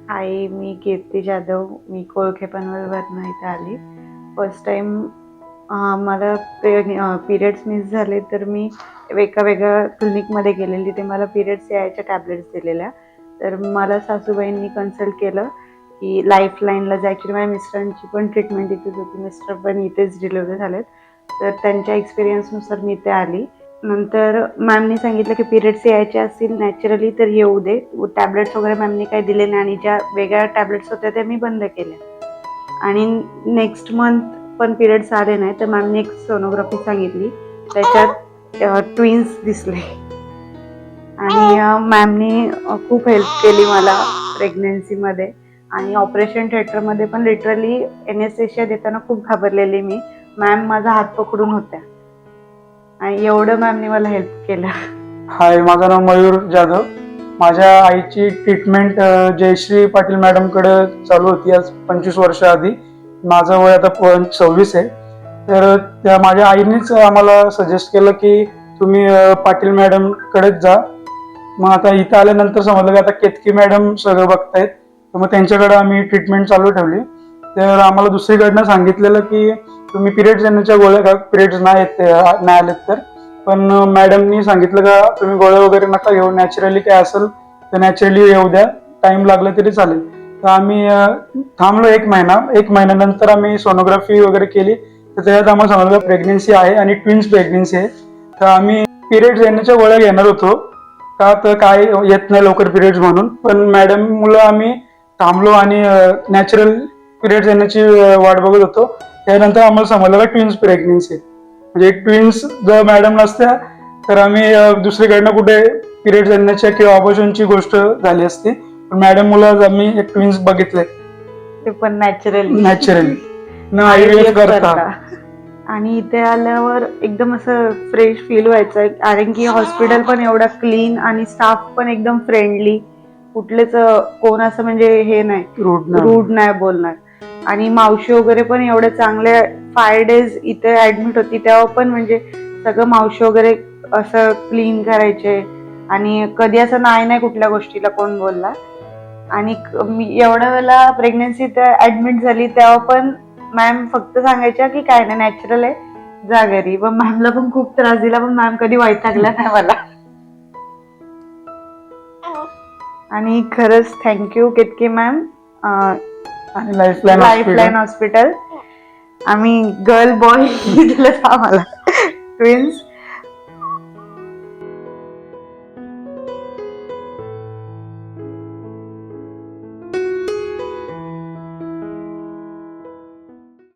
हाय, मी कीर्ती जाधव. मी कोळखे पनवेलवरनं इथे आली. First time मला पिरियड्स मिस झाले, तर मी एका वेगळ्या क्लिनिकमध्ये गेलेली. तिथे मला पिरियड्स यायच्या टॅबलेट्स दिलेल्या. तर मला सासूबाईंनी कन्सल्ट केलं की लाईफलाईनला जा. ॲक्च्युली माझ्या मिस्टरांची पण ट्रीटमेंट इथेच होती. मिस्टर पण इथेच डिलिव्हरी झालेत. तर त्यांच्या एक्सपिरियन्सनुसार मी इथे आली. नंतर मॅमनी सांगितलं की पिरियड्स यायचे असतील नॅचरली तर येऊ दे. टॅबलेट्स वगैरे मॅमनी काही दिले नाही आणि ज्या वेगळ्या टॅबलेट्स होत्या त्या मी बंद केल्या. आणि नेक्स्ट मंथ पण पिरियड्स आले नाही, तर मॅमनी एक सोनोग्राफी सांगितली. त्याच्यात ट्विन्स दिसले. आणि मॅमनी खूप हेल्प केली मला प्रेग्नन्सीमध्ये. आणि ऑपरेशन थिएटरमध्ये पण लिटरली एनेस्थेशिया देताना खूप घाबरलेली मी. मॅम माझा हात पकडून होत्या आणि एवढं मॅमनी मला हेल्प केलं. हाय, माझं नाव मयूर जाधव. माझ्या आईची ट्रीटमेंट जयश्री पाटील मॅडमकडे चालू होती आज 25 वर्ष आधी. माझं वय आता 26 आहे. तर त्या माझ्या आईनेच आम्हाला सजेस्ट केलं की तुम्ही पाटील मॅडमकडेच जा. मग आता इथं आल्यानंतर समजलं की आता केतकी मॅडम सगळं बघतायत, तर मग त्यांच्याकडे आम्ही ट्रीटमेंट चालू ठेवली. तर आम्हाला दुसरीकडनं सांगितलेलं की तुम्ही पिरियड्स येण्याच्या गोळ्या पिरियड्स नाही आलेत तर, पण मॅडमनी सांगितलं का तुम्ही गोळ्या वगैरे नका घेऊ, नॅचरली काय असेल तर नॅचरली येऊ द्या, टाइम लागला तरी चालेल. तर आम्ही थांबलो 1 महिना. 1 महिन्यानंतर आम्ही सोनोग्राफी वगैरे केली, तर त्याच्यात आम्हाला समजलं प्रेग्नेन्सी आहे आणि ट्विन्स प्रेग्नेन्सी आहे. तर आम्ही पिरियड्स येण्याच्या गोळ्या घेणार होतो का तर काय येत नाही लवकर पिरियड्स म्हणून, पण मॅडम मुलं आम्ही थांबलो आणि नॅचरल पिरियड्स येण्याची वाट बघत होतो. त्यानंतर आम्हाला समजलं का ट्विन्स प्रेग्नेन्सी. म्हणजे ट्विन्स जर मॅडम नसत्या तर आम्ही दुसरीकडनं कुठे पिरियड्स येण्याच्या किंवा ऑपरेशनची गोष्ट झाली असती. पण मॅडम मुलं आम्ही एक ट्विन्स बघितले, ते पण नॅचरली न IVF करता. आणि इथे आल्यावर एकदम असं फ्रेश फील व्हायचं, कारण की हॉस्पिटल पण एवढा क्लीन आणि स्टाफ पण एकदम फ्रेंडली. कुठलेच कोण असं म्हणजे हे नाही, रूड नाही बोलणार. आणि मावशी वगैरे पण एवढे चांगले. 5 days इथे ऍडमिट होती तेव्हा पण म्हणजे सगळं मावशी वगैरे असं क्लीन करायचे. आणि कधी असं नाही कुठल्या गोष्टीला कोण बोलला. आणि मी एवढ्या वेळेला प्रेग्नन्सीत ऍडमिट झाली तेव्हा पण मॅम फक्त सांगायच्या की काय नाही, नॅचरल आहे, जा घरी. पण मॅमला पण खूप त्रास दिला, पण मॅम कधी वैतागल्या नाही मला. आणि खरंच थँक्यू केतकी मॅम आणि लाईफलाईन हॉस्पिटल. आम्ही गर्ल बॉय दिलं आम्हाला ट्विन्स.